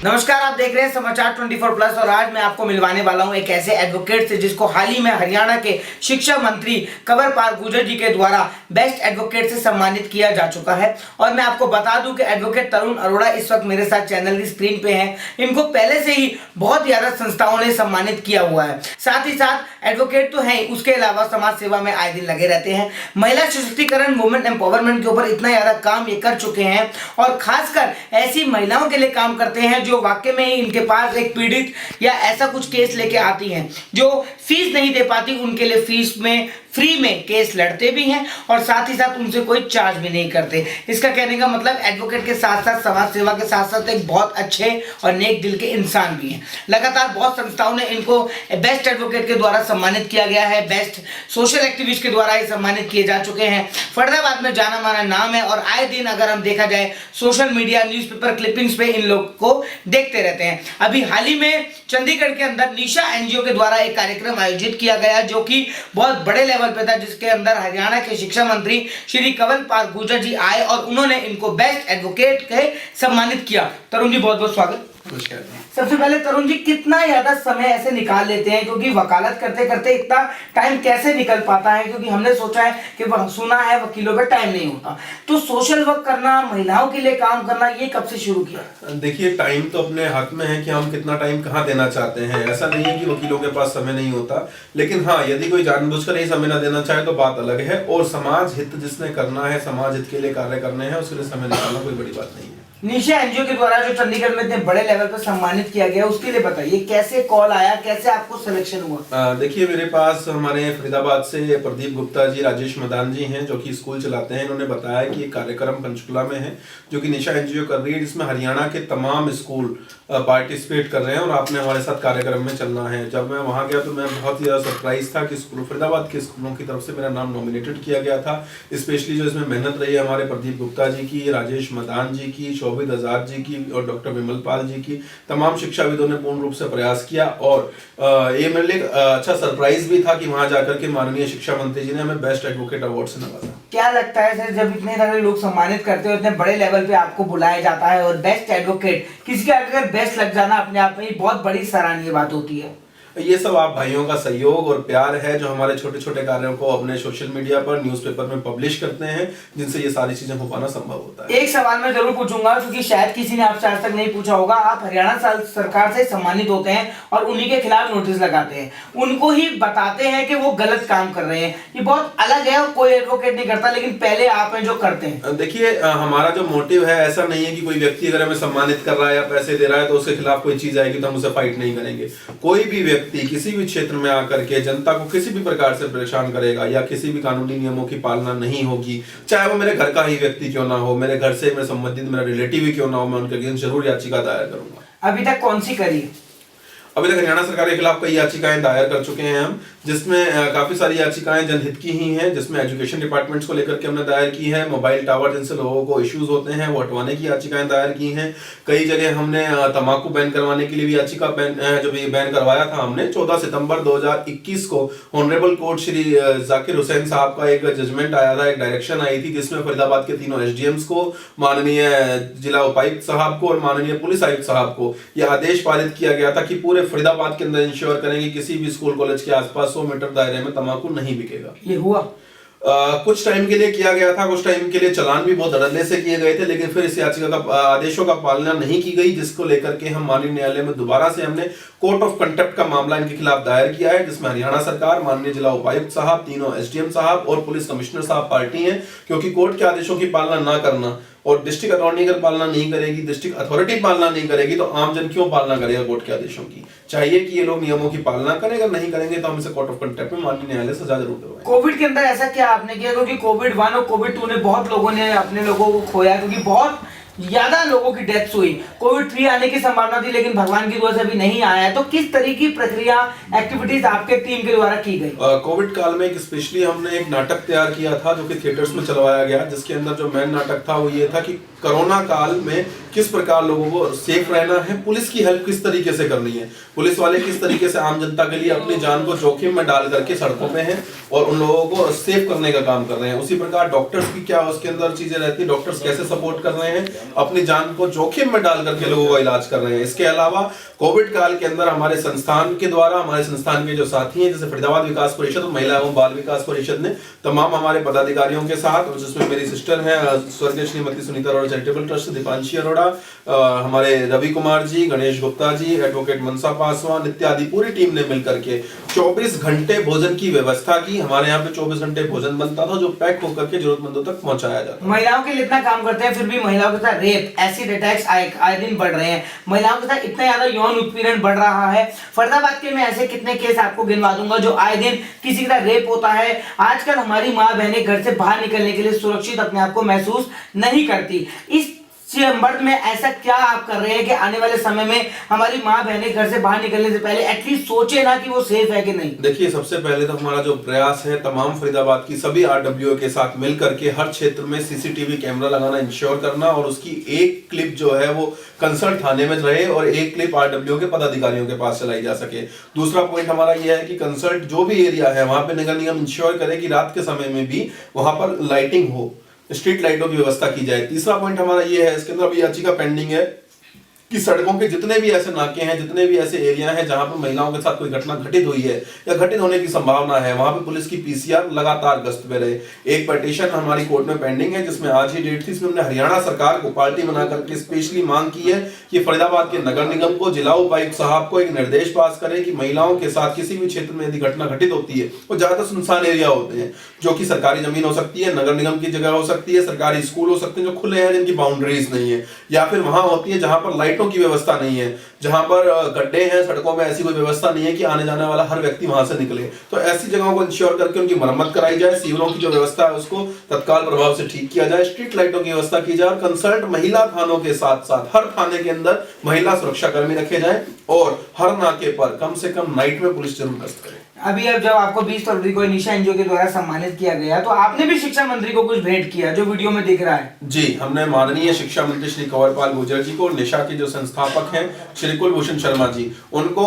नमस्कार, आप देख रहे हैं समाचार 24 प्लस और आज मैं आपको मिलवाने वाला हूं एक ऐसे एडवोकेट से जिसको हाल ही में हरियाणा के शिक्षा मंत्री कंवरपाल गुर्जर जी के द्वारा बेस्ट एडवोकेट से सम्मानित किया जा चुका है। और मैं आपको बता दूं कि एडवोकेट तरुण अरोड़ा इस वक्त मेरे साथ चैनल की स्क्रीन पे हैं। इनको पहले से ही बहुत ज्यादा संस्थाओं ने सम्मानित किया हुआ है। साथ ही साथ एडवोकेट तो है, उसके अलावा समाज सेवा में आए दिन लगे रहते हैं। महिला सशक्तिकरण, वुमेन एम्पावरमेंट के ऊपर इतना ज्यादा काम ये कर चुके हैं और खासकर ऐसी महिलाओं के लिए काम करते हैं जो वाकई में ही इनके पास एक पीड़ित या ऐसा कुछ केस लेके आती हैं जो फीस नहीं दे पाती, उनके लिए फीस में फ्री में केस लड़ते भी हैं और साथ ही साथ उनसे कोई चार्ज भी नहीं करते। इसका कहने का मतलब एडवोकेट के साथ साथ समाज सेवा के साथ साथ एक बहुत अच्छे और नेक दिल के इंसान भी हैं। लगातार बहुत संस्थाओं ने इनको बेस्ट एडवोकेट के द्वारा सम्मानित किया गया है, बेस्ट सोशल एक्टिविस्ट के द्वारा ही सम्मानित किए जा चुके हैं। फरीदाबाद में जाना माना नाम है और आए दिन अगर हम देखा जाए सोशल मीडिया, न्यूज़पेपर क्लिपिंग्स पे इन लोग को देखते रहते हैं। अभी हाल ही में चंडीगढ़ के अंदर निशा एनजीओ के द्वारा एक कार्यक्रम आयोजित किया गया जो कि बहुत बड़े लेवल पे था, जिसके अंदर हरियाणा के शिक्षा मंत्री श्री कंवरपाल गुर्जर जी आए और उन्होंने इनको बेस्ट एडवोकेट के सम्मानित किया। तरुण जी, बहुत बहुत स्वागत। सबसे पहले तरुण जी, कितना ज्यादा समय ऐसे निकाल लेते हैं, क्योंकि वकालत करते करते इतना टाइम कैसे निकल पाता है? क्योंकि हमने सोचा है कि सुना है वकीलों पे टाइम नहीं होता, तो सोशल वर्क करना, महिलाओं के लिए काम करना, ये कब से शुरू किया? देखिए, टाइम तो अपने हाथ में है कि हम कितना टाइम कहाँ देना चाहते हैं। ऐसा नहीं है कि वकीलों के पास समय नहीं होता, लेकिन हाँ, यदि कोई जानबूझकर ही समय न देना चाहे तो बात अलग है। और समाज हित जिसने करना है, समाज हित के लिए कार्य करने हैं, उसके लिए समय निकालना कोई बड़ी बात नहीं है। निशा एनजीओ के द्वारा जो चंडीगढ़ में इतने बड़े लेवल पर सम्मानित किया गया, उसके लिए बताइए कैसे कॉल आया, कैसे आपको सिलेक्शन हुआ? देखिए, मेरे पास हमारे फरीदाबाद से प्रदीप गुप्ता जी, राजेश मदान जी हैं जो कि स्कूल चलाते हैं। इन्होंने बताया कि एक कार्यक्रम पंचकुला में है जो कि निशा एनजीओ कर रही है, जिसमें हरियाणा के तमाम स्कूल पार्टिसिपेट कर रहे हैं और आपने हमारे साथ कार्यक्रम में चलना है। जब मैं वहाँ गया तो मैं बहुत ही ज़्यादा सरप्राइज था कि स्कूल फरीदाबाद के स्कूलों की तरफ से मेरा नाम नॉमिनेटेड किया गया था। स्पेशली जो इसमें मेहनत रही है हमारे प्रदीप गुप्ता जी की, राजेश मदान जी की, शोभित आजाद जी की और डॉक्टर विमल पाल जी की, तमाम शिक्षाविदों ने पूर्ण रूप से प्रयास किया। और ये मेरे लिए अच्छा सरप्राइज भी था कि वहाँ जाकर के माननीय शिक्षा मंत्री जी ने हमें बेस्ट एडवोकेट अवार्ड से नवाजा। क्या लगता है सर, जब इतने सारे लोग सम्मानित करते हो, इतने बड़े लेवल पे आपको बुलाया जाता है और बेस्ट एडवोकेट, किसी का अगर बेस्ट लग जाना अपने आप में बहुत बड़ी सराहनीय बात होती है। ये सब आप भाइयों का सहयोग और प्यार है जो हमारे छोटे छोटे कार्यों को अपने सोशल मीडिया पर, न्यूज़पेपर में पब्लिश करते हैं, जिनसे ये सारी चीजें हो पाना संभव होता है। एक सवाल मैं जरूर पूछूंगा क्योंकि शायद किसी ने आपसे आज तक नहीं पूछा होगा। आप हरियाणा सरकार से सम्मानित होते हैं और उन्हीं के खिलाफ नोटिस लगाते हैं, उनको ही बताते हैं कि वो गलत काम कर रहे हैं। ये बहुत अलग है और कोई एडवोकेट नहीं करता, लेकिन पहले आप हैं जो करते हैं। देखिए, हमारा जो मोटिव है, ऐसा नहीं है कि कोई व्यक्ति अगर हमें सम्मानित कर रहा है या पैसे दे रहा है तो उसके खिलाफ कोई चीज आएगी तो हम उसे फाइट नहीं करेंगे। कोई भी व्यक्ति किसी भी क्षेत्र में आकर के जनता को किसी भी प्रकार से परेशान करेगा या किसी भी कानूनी नियमों की पालना नहीं होगी, चाहे वो मेरे घर का ही व्यक्ति क्यों ना हो, मेरे घर से मेरे संबंधित मेरा रिलेटिव ही क्यों ना हो, मैं उनके अगेंस्ट जरूर याचिका दायर करूंगा। अभी तक कौन सी करी? अभी तक हरियाणा सरकार के खिलाफ कई याचिकाएं दायर कर चुके हैं हम, जिसमें काफी सारी याचिकाएं जनहित की ही हैं, जिसमें एजुकेशन डिपार्टमेंट्स को लेकर के हमने दायर की है। मोबाइल टावर जिनसे लोगों को इश्यूज होते हैं वो हटवाने की याचिकाएं दायर की हैं। कई जगह हमने तंबाकू बैन करवाने के लिए भी याचिका जो भी बैन करवाया था हमने। 14 सितंबर 2021 को ऑनरेबल कोर्ट श्री जाकिर हुसैन साहब का एक जजमेंट आया था, एक डायरेक्शन आई थी, जिसमें फरीदाबाद के तीनों एसडीएम्स को, माननीय जिला उपायुक्त साहब को और माननीय पुलिस आयुक्त साहब को यह आदेश पारित किया गया था कि पूरे फरीदाबाद के अंदर इंश्योर करेंगे किसी भी स्कूल कॉलेज के आसपास 100 मीटर दायरे में तंबाकू नहीं बिकेगा। ये हुआ? कुछ टाइम के लिए किया गया था, कुछ टाइम के लिए चलान भी बहुत धड़ल्ले से किए गए थे, लेकिन फिर इस याचिका का आदेशों का पालना नहीं की गई, जिसको लेकर के हम माननीय न्यायालय में दोबारा से हमने कोर्ट ऑफ कंटेप्ट का मामला इनके खिलाफ दायर किया है, जिसमें हरियाणा सरकार, माननीय जिला उपायुक्त साहब, तीनों एसडीएम साहब और पुलिस कमिश्नर साहब पार्टी हैं। क्योंकि कोर्ट के आदेशों की पालना ना करना और डिस्ट्रिक्ट अटॉर्नी अगर पालना नहीं करेगी, डिस्ट्रिक्ट अथॉरिटी पालना नहीं करेगी, तो आमजन क्यों पालना करेगा कोर्ट के आदेशों की? चाहिए कि ये लोग नियमों की पालना करें, अगर नहीं करेंगे तो हम इसे कोर्ट ऑफ कंटेम्प्ट में माननीय न्यायालय सजा जरूर करवाएंगे। कोविड के अंदर ऐसा क्या आपने किया? क्योंकि कोविड 1 और कोविड 2 ने बहुत लोगों ने अपने लोगों को खोया, क्योंकि बहुत ज्यादा लोगों की डेथ्स हुई। कोविड 3 आने की संभावना थी, लेकिन भगवान की दुआ से अभी नहीं आया है। तो किस तरीके की प्रक्रिया, एक्टिविटीज आपके टीम के द्वारा की गई? कोविड काल में एक स्पेशली हमने एक नाटक तैयार किया था जो कि थिएटर्स में चलवाया गया, जिसके अंदर जो मेन नाटक था वो ये था कि कोरोना काल में किस प्रकार लोगों को सेफ रहना है, पुलिस की हेल्प किस तरीके से करनी है, पुलिस वाले किस तरीके से आम जनता के लिए अपनी जान को जोखिम में डाल करके सड़कों पे हैं और उन लोगों को सेफ करने का काम कर रहे हैं। उसी प्रकार डॉक्टर्स की क्या उसके अंदर चीजें रहती है, डॉक्टर्स कैसे सपोर्ट कर रहे हैं, अपनी जान को जोखिम में डाल करके लोगों का इलाज कर रहे हैं। इसके अलावा कोविड काल के अंदर हमारे संस्थान के द्वारा, हमारे संस्थान के जो साथी हैं जैसे फरीदाबाद विकास परिषद और महिला एवं बाल विकास परिषद ने तमाम हमारे पदाधिकारियों के साथ, जिसमें मेरी सिस्टर हैं स्वर्गीय श्रीमती सुनीता अरोड़ा चैरिटेबल ट्रस्ट, दीपांशी अरोड़ा, हमारे रवि कुमार जी, गणेश गुप्ता जी, एडवोकेट मनसा पासवान इत्यादि पूरी टीम ने मिलकर के 24 घंटे भोजन की व्यवस्था की। हमारे यहाँ पे 24 घंटे भोजन बनता था जो पैक होकर के जरूरतमंदों तक पहुंचाया जाता। महिलाओं के लिए इतना काम करते हैं, फिर भी महिलाओं के साथ रेप, एसिड अटैक्स आए दिन बढ़ रहे हैं। महिलाओं के साथ इतना ज्यादा यौन उत्पीड़न बढ़ रहा है। फरीदाबाद के मैं ऐसे कितने केस आपको गिनवा दूंगा जो आए दिन किसी का रेप होता है। आजकल हमारी माँ बहनें घर से बाहर निकलने के लिए सुरक्षित अपने आप को महसूस नहीं करती। इस संदर्भ में ऐसा क्या आप कर रहे हैं कि आने वाले समय में हमारी माँ बहनें घर से बाहर निकलने से पहले एटलीस्ट सोचे ना कि वो सेफ है कि नहीं? देखिए, सबसे पहले तो हमारा जो प्रयास है तमाम फरीदाबाद की सभी आरडब्ल्यूओ के साथ मिल करके हर क्षेत्र में सीसीटीवी कैमरा लगाना, इंश्योर करना, और उसकी एक क्लिप जो है वो कंसर्न थाने में रहे और एक क्लिप आरडब्ल्यूओ के पदाधिकारियों के पास चलाई जा सके। दूसरा पॉइंट हमारा यह है कि कंसर्न जो भी एरिया है वहां पे नगर निगम इंश्योर करे कि रात के समय में भी वहां पर लाइटिंग हो, स्ट्रीट लाइटों की व्यवस्था की जाए। तीसरा पॉइंट हमारा ये है, इसके अंदर अभी याचिका पेंडिंग है कि सड़कों के जितने भी ऐसे नाके हैं, जितने भी ऐसे एरिया हैं जहां पर महिलाओं के साथ कोई घटना घटित हुई है या घटित होने की संभावना है, वहां पे पुलिस की पीसीआर लगातार गश्त पे रहे। एक पिटीशन हमारी कोर्ट में पेंडिंग है जिसमें आज ही डेट थी। इसमें हमने हरियाणा सरकार को पार्टी बना करके स्पेशली मांग की है कि फरीदाबाद के नगर निगम को, जिला उपायुक्त साहब को एक निर्देश पास करें कि महिलाओं के साथ किसी भी क्षेत्र में यदि घटना घटित होती है, वो ज्यादातर सुनसान एरिया होते हैं जो कि सरकारी जमीन हो सकती है, नगर निगम की जगह हो सकती है, सरकारी स्कूल हो सकते हैं जो खुले हैं जिनकी बाउंड्रीज नहीं है, या फिर वहां होती है जहां पर लाइटों की व्यवस्था नहीं है, जहां पर गड्ढे हैं सड़कों में, ऐसी कोई व्यवस्था नहीं है कि आने जाने वाला हर व्यक्ति वहां से निकले। तो ऐसी जगहों को इंश्योर करके उनकी मरम्मत कराई जाए, सीवरों की जो व्यवस्था है उसको तत्काल प्रभाव से ठीक किया जाए, स्ट्रीट लाइटों की व्यवस्था की जाए और कंसर्न महिला थानों के साथ साथ हर थाने के अंदर महिला सुरक्षा कर्मी रखे जाए और हर नाके पर कम से कम नाइट में पुलिस जरूर गश्त करे। अभी अब जब आपको 20 फरवरी को निशा एनजीओ के द्वारा सम्मानित किया गया तो आपने भी शिक्षा मंत्री को कुछ भेंट किया जो वीडियो में दिख रहा है। जी, हमने माननीय शिक्षा मंत्री श्री कंवरपाल गुर्जर जी को और निशा के जो संस्थापक हैं श्री कुलभूषण शर्मा जी, उनको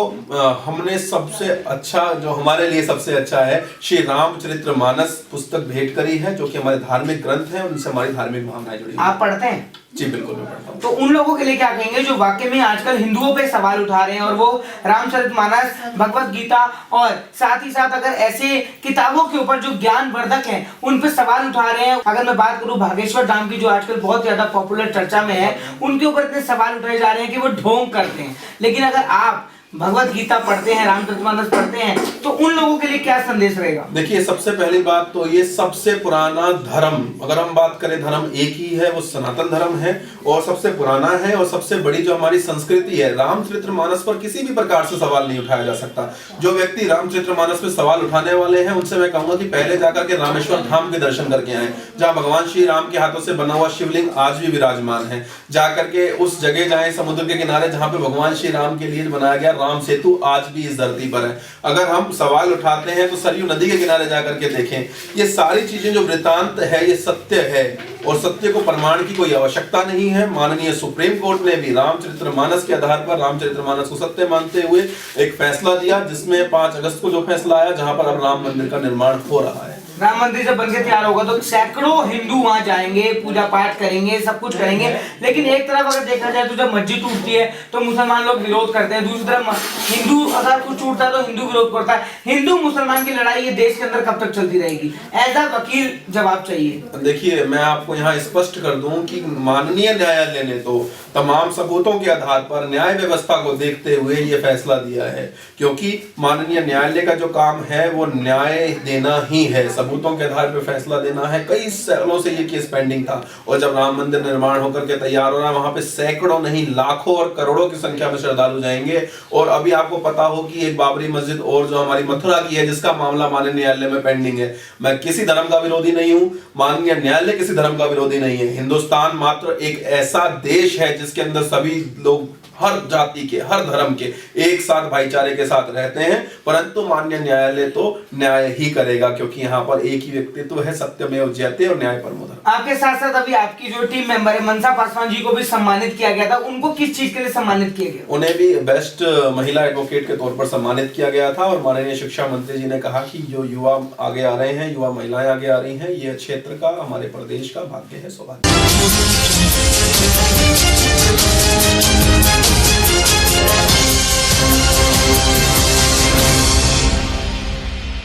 हमने सबसे अच्छा, जो हमारे लिए सबसे अच्छा है, श्री रामचरितमानस पुस्तक भेंट करी है जो कि हमारे धार्मिक ग्रंथ हैं, उनसे हमारी धार्मिक भावनाएं जुड़ी। आप पढ़ते हैं? जी बिल्कुल मैं पढ़ता हूँ। तो उन लोगों के लिए क्या कहेंगे जो वाकई में आजकल हिंदुओं पे सवाल उठा रहे हैं और वो रामचरितमानस, भगवत गीता और साथ ही साथ अगर ऐसे किताबों के ऊपर जो ज्ञानवर्धक हैं उन पे सवाल उठा रहे हैं। अगर मैं बात करूं भागेश्वर धाम की जो आजकल बहुत ज्यादा पॉपुलर चर्चा में है, उनके ऊपर इतने सवाल उठाए जा रहे हैं कि वो ढोंग करते हैं। लेकिन अगर आप भगवत गीता पढ़ते हैं, रामचरितमानस पढ़ते हैं, तो उन लोगों के लिए क्या संदेश रहेगा? देखिए, सबसे पहली बात तो ये सबसे पुराना धर्म, अगर हम बात करें धर्म एक ही है, वो सनातन धर्म है और सबसे पुराना है और सबसे बड़ी जो हमारी संस्कृति है। रामचरितमानस पर किसी भी प्रकार से सवाल नहीं उठाया जा सकता। जो व्यक्ति रामचरितमानस पे सवाल उठाने वाले हैं उनसे मैं कहूंगा कि पहले जाकर के रामेश्वर धाम के दर्शन करके आए, जहाँ भगवान श्री राम के हाथों से बना हुआ शिवलिंग आज भी विराजमान है। जाकर के उस जगह जाएं समुद्र के किनारे जहाँ पे भगवान श्री राम के लिए बनाया गया राम सेतु आज भी इस धरती पर है। अगर हम सवाल उठाते हैं तो सरयू नदी के किनारे जाकर के देखें। ये सारी चीजें जो वृतांत है ये सत्य है और सत्य को प्रमाण की कोई आवश्यकता नहीं है। माननीय सुप्रीम कोर्ट ने भी रामचरितमानस के आधार पर रामचरितमानस को सत्य मानते हुए एक फैसला दिया, जिसमें 5 अगस्त को जो फैसला आया, जहां पर अब राम मंदिर का निर्माण हो रहा है। राम मंदिर जब बनके तैयार होगा तो सैकड़ों हिंदू वहां जाएंगे, पूजा पाठ करेंगे, सब कुछ करेंगे। लेकिन एक तरफ अगर देखा जाए तो जब मस्जिद टूटती है तो मुसलमान लोग विरोध करते हैं, दूसरी तरफ हिंदू अगर कुछ टूटता है तो हिंदू विरोध करता है। हिंदू मुसलमान की लड़ाई ये देश के अंदर कब तक चलती रहेगी? एज अ वकील जवाब चाहिए। देखिए, मैं आपको यहाँ स्पष्ट कर दूं कि माननीय न्यायालय ने तो तमाम सबूतों के आधार पर न्याय व्यवस्था को देखते हुए ये फैसला दिया है, क्योंकि माननीय न्यायालय का जो काम है वो न्याय देना ही है, सबूतों के आधार पर फैसला देना है। कई सालों से ये केस पेंडिंग था और जब राम मंदिर निर्माण होकर के तैयार हो रहा है, वहां पे सैकड़ों नहीं लाखों और करोड़ों की संख्या में श्रद्धालु जाएंगे। और अभी आपको पता हो कि एक बाबरी मस्जिद और जो हमारी मथुरा की है, जिसका मामला माननीय न्यायालय में पेंडिंग है। मैं किसी धर्म का विरोधी नहीं हूं, माननीय न्यायालय किसी धर्म का विरोधी नहीं है। हिंदुस्तान मात्र एक ऐसा देश है जिसके अंदर सभी लोग हर जाति के, हर धर्म के एक साथ भाईचारे के साथ रहते हैं, परंतु माननीय न्यायालय तो न्याय ही करेगा, क्योंकि यहाँ पर एक ही व्यक्तित्व है, सत्यमेव जयते और न्याय परमो धर्मः। आपके साथ साथ अभी आपकी जो टीम मेंबर है मनसा पासवान जी को भी सम्मानित किया गया था, उनको किस चीज के लिए सम्मानित किया गया? उन्हें भी बेस्ट महिला एडवोकेट के तौर पर सम्मानित किया गया था और माननीय शिक्षा मंत्री जी ने कहा कि जो युवा आगे आ रहे हैं, युवा महिलाएं आगे आ रही हैं, ये क्षेत्र का, हमारे प्रदेश का भाग्य है, सौभाग्य। है।